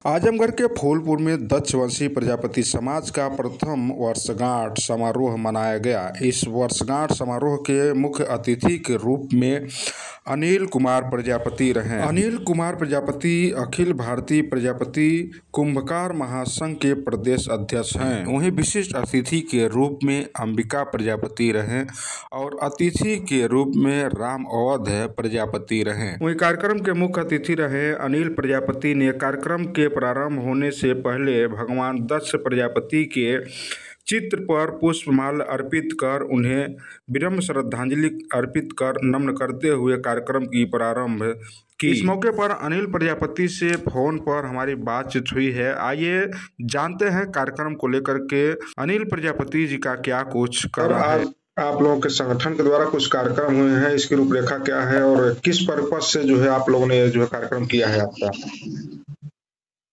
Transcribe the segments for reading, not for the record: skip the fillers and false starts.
आजमगढ़ के फूलपुर में दक्षवंशी प्रजापति समाज का प्रथम वर्षगांठ समारोह मनाया गया। इस वर्षगांठ समारोह के मुख्य अतिथि के रूप में अनिल कुमार प्रजापति रहे। अनिल कुमार प्रजापति अखिल भारतीय प्रजापति कुंभकार महासंघ के प्रदेश अध्यक्ष हैं। वहीं विशिष्ट अतिथि के रूप में अंबिका प्रजापति रहे और अतिथि के रूप में राम अवध प्रजापति रहे। वहीं कार्यक्रम के मुख्य अतिथि रहे अनिल प्रजापति ने कार्यक्रम के प्रारंभ होने से पहले भगवान दक्ष प्रजापति के चित्र पर पुष्पमाला अर्पित कर उन्हें विनम्र श्रद्धांजलि अर्पित कर नमन करते हुए कार्यक्रम की प्रारंभ की। इस मौके पर अनिल प्रजापति से फोन पर हमारी बातचीत हुई है। आइए जानते हैं कार्यक्रम को लेकर के अनिल प्रजापति जी का क्या कुछ कहना है। आप लोगों के संगठन के द्वारा कुछ कार्यक्रम हुए हैं, इसकी रूपरेखा क्या है और किस पर्पस से जो है आप लोगों ने जो है कार्यक्रम किया है आपका?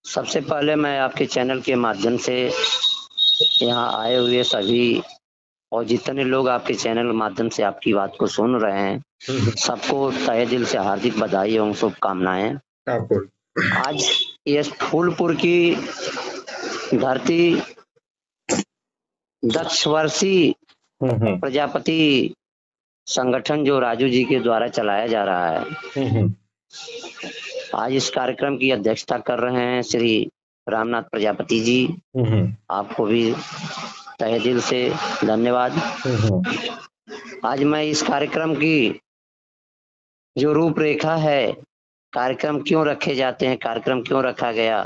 सबसे पहले मैं आपके चैनल के माध्यम से यहाँ आए हुए सभी और जितने लोग आपके चैनल के माध्यम से आपकी बात को सुन रहे हैं सबको तहे दिल से हार्दिक बधाई एवं शुभकामनाएं। आज ये फूलपुर की धरती दक्षवर्षी प्रजापति संगठन जो राजू जी के द्वारा चलाया जा रहा है, आज इस कार्यक्रम की अध्यक्षता कर रहे हैं श्री रामनाथ प्रजापति जी। आपको भी तहे दिल से धन्यवाद। आज मैं इस कार्यक्रम की जो रूपरेखा है, कार्यक्रम क्यों रखे जाते हैं, कार्यक्रम क्यों रखा गया,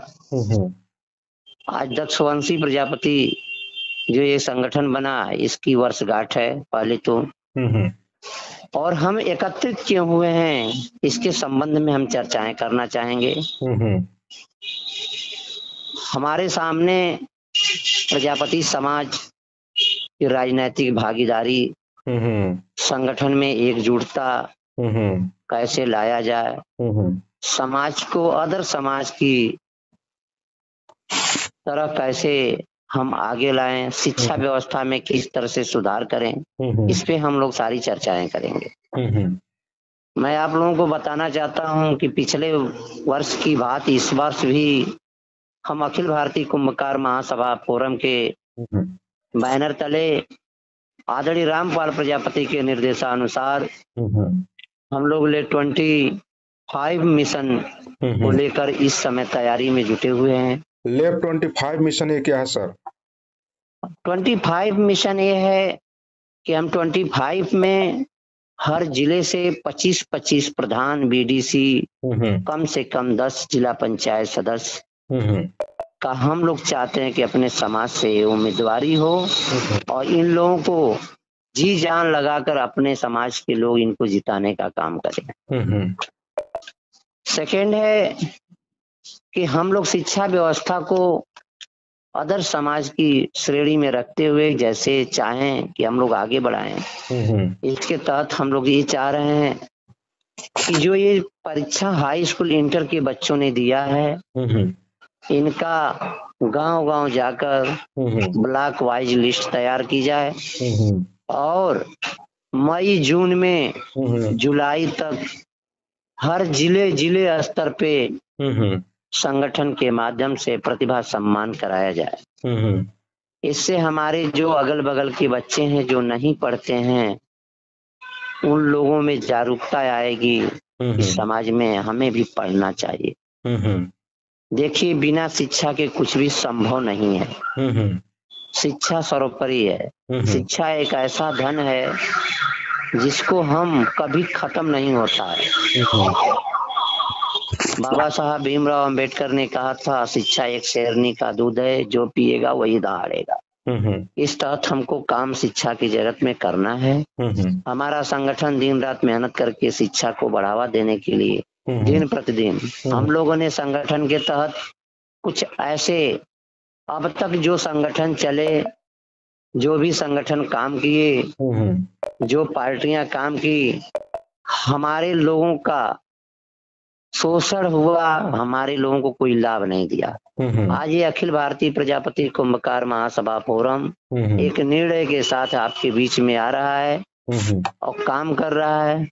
आज दक्षवंशी प्रजापति जो ये संगठन बना इसकी वर्षगांठ है पहले तो, और हम एकत्रित क्यों हुए हैं इसके संबंध में हम चर्चाएं करना चाहेंगे। हमारे सामने प्रजापति समाज की राजनीतिक भागीदारी, संगठन में एकजुटता कैसे लाया जाए, समाज को अदर समाज की तरह कैसे हम आगे लाएं, शिक्षा व्यवस्था में किस तरह से सुधार करें, इस पे हम लोग सारी चर्चाएं करेंगे। मैं आप लोगों को बताना चाहता हूं कि पिछले वर्ष की बात इस वर्ष भी हम अखिल भारतीय कुंभकार महासभा फोरम के बैनर तले आदरणीय रामपाल प्रजापति के निर्देशानुसार हम लोग ले 25 मिशन को लेकर इस समय तैयारी में जुटे हुए हैं। लेब 25 मिशन ये क्या है सर? 25 मिशन ये है कि हम 25 में हर जिले से 25-25 प्रधान बीडीसी, कम से कम 10 जिला पंचायत सदस्य का हम लोग चाहते हैं कि अपने समाज से उम्मीदवारी हो और इन लोगों को जी जान लगाकर अपने समाज के लोग इनको जिताने का काम करें। सेकेंड है कि हम लोग शिक्षा व्यवस्था को अदर समाज की श्रेणी में रखते हुए जैसे चाहें कि हम लोग आगे बढ़ाएं, इसके तहत हम लोग ये चाह रहे हैं कि जो ये परीक्षा हाई स्कूल इंटर के बच्चों ने दिया है, इनका गांव-गांव जाकर ब्लॉक वाइज लिस्ट तैयार की जाए और मई जून में जुलाई तक हर जिले स्तर पे संगठन के माध्यम से प्रतिभा सम्मान कराया जाए। इससे हमारे जो अगल बगल के बच्चे हैं जो नहीं पढ़ते हैं, उन लोगों में जागरूकता आएगी इस समाज में हमें भी पढ़ना चाहिए। देखिए, बिना शिक्षा के कुछ भी संभव नहीं है। शिक्षा सर्वोपरि है। शिक्षा एक ऐसा धन है जिसको हम कभी खत्म नहीं होता है। बाबा साहब भीमराव अंबेडकर ने कहा था, शिक्षा एक शेरनी का दूध है, जो पिएगा वही दहाड़ेगा। इस तहत हमको काम शिक्षा की जरूरत में करना है। हमारा संगठन दिन रात मेहनत करके शिक्षा को बढ़ावा देने के लिए दिन प्रतिदिन हम लोगों ने संगठन के तहत कुछ ऐसे अब तक जो संगठन चले, जो भी संगठन काम किए, जो पार्टियां काम की, हमारे लोगों का शोषण हुआ, हमारे लोगों को कोई लाभ नहीं दिया। आज ये अखिल भारतीय प्रजापति कुंभकार महासभा फोरम एक निर्णय के साथ आपके बीच में आ रहा है और काम कर रहा है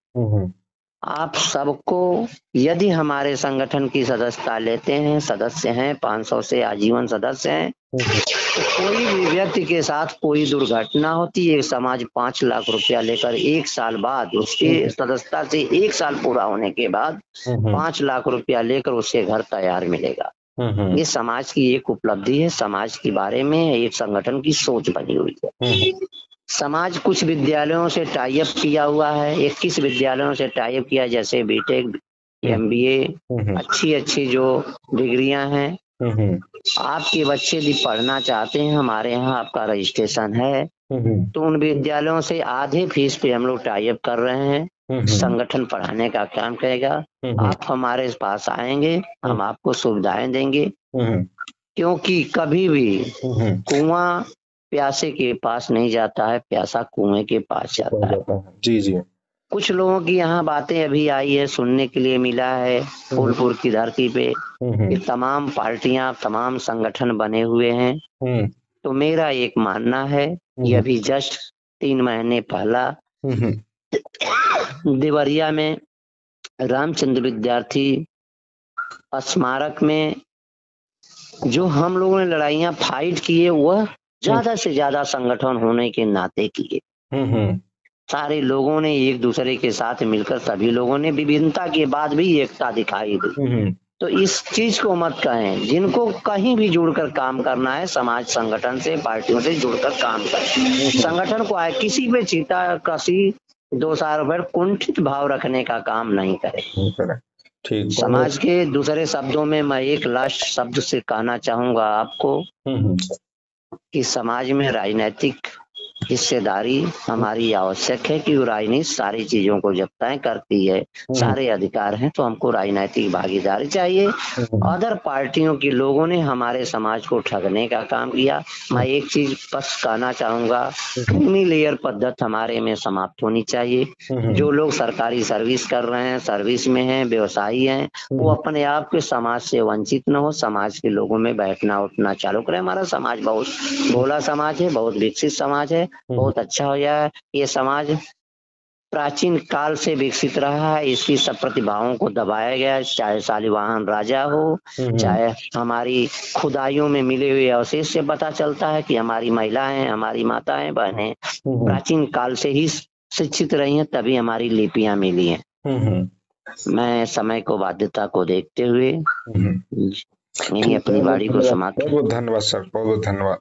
आप सबको यदि हमारे संगठन की सदस्यता लेते हैं, सदस्य हैं, 500 से आजीवन सदस्य हैं, तो कोई भी व्यक्ति के साथ कोई दुर्घटना होती है, समाज 5 लाख रुपया लेकर 1 साल बाद, उसकी सदस्यता से 1 साल पूरा होने के बाद 5 लाख रुपया लेकर उसके घर तैयार मिलेगा। ये समाज की एक उपलब्धि है, समाज के बारे में एक संगठन की सोच बनी हुई है। समाज कुछ विद्यालयों से टाई अप किया हुआ है, 21 विद्यालयों से टाई अप किया, जैसे बीटेक, एमबीए, अच्छी जो डिग्रियां हैं। आपके बच्चे भी पढ़ना चाहते हैं, हमारे यहाँ आपका रजिस्ट्रेशन है, तो उन विद्यालयों से आधे फीस पे हम लोग टाई अप कर रहे हैं। संगठन पढ़ाने का काम करेगा। आप हमारे पास आएंगे, हम आपको सुविधाएं देंगे, क्योंकि कभी भी कुआं प्यासे के पास नहीं जाता है, प्यासा कुएं के पास जाता है। जी जी। कुछ लोगों की यहाँ बातें अभी आई है, सुनने के लिए मिला है फूलपुर की धरती पे कि तमाम पार्टियां, तमाम संगठन बने हुए हैं। तो मेरा एक मानना है, ये अभी जस्ट 3 महीने पहला देवरिया में रामचंद्र विद्यार्थी स्मारक में जो हम लोगों ने लड़ाइयां फाइट किए, वह ज्यादा से ज्यादा संगठन होने के नाते किए। सारे लोगों ने एक दूसरे के साथ मिलकर, सभी लोगों ने विभिन्नता के बाद भी एकता दिखाई दी। तो इस चीज को मत कहें, जिनको कहीं भी जुड़कर काम करना है, समाज संगठन से, पार्टियों से जुड़कर काम करें। संगठन को किसी पे चीता कसी 2 साल भर कुंठित भाव रखने का काम नहीं करें। ठीक। समाज के दूसरे शब्दों में मैं एक लास्ट शब्द से कहना चाहूंगा आपको कि समाज में राजनीतिक हिस्सेदारी हमारी आवश्यक है, कि राजनीति सारी चीजों को जब तय करती है, सारे अधिकार हैं, तो हमको राजनीतिक भागीदारी चाहिए। अदर पार्टियों के लोगों ने हमारे समाज को ठगने का काम किया। मैं एक चीज बस कहना चाहूंगा, क्रीमी लेयर पद्धति हमारे में समाप्त होनी चाहिए। जो लोग सरकारी सर्विस कर रहे हैं, सर्विस में हैं, व्यवसायी हैं, वो अपने आप के समाज से वंचित न हो, समाज के लोगों में बैठना उठना चालू करें। हमारा समाज बहुत भोला समाज है, बहुत विकसित समाज है, बहुत अच्छा हो जाए। ये समाज प्राचीन काल से विकसित रहा है, इसकी सब प्रतिभाओं को दबाया गया, चाहे शालिवाहन राजा हो, चाहे हमारी खुदाइयों में मिले हुए अवशेष से पता चलता है कि हमारी महिलाएं, हमारी माताएं, बहनें प्राचीन काल से ही शिक्षित रही हैं, तभी हमारी लिपियां मिली हैं। मैं समय को, बाध्यता को देखते हुए यही अपनी वाणी को समाप्त। बहुत धन्यवाद सर, बहुत धन्यवाद।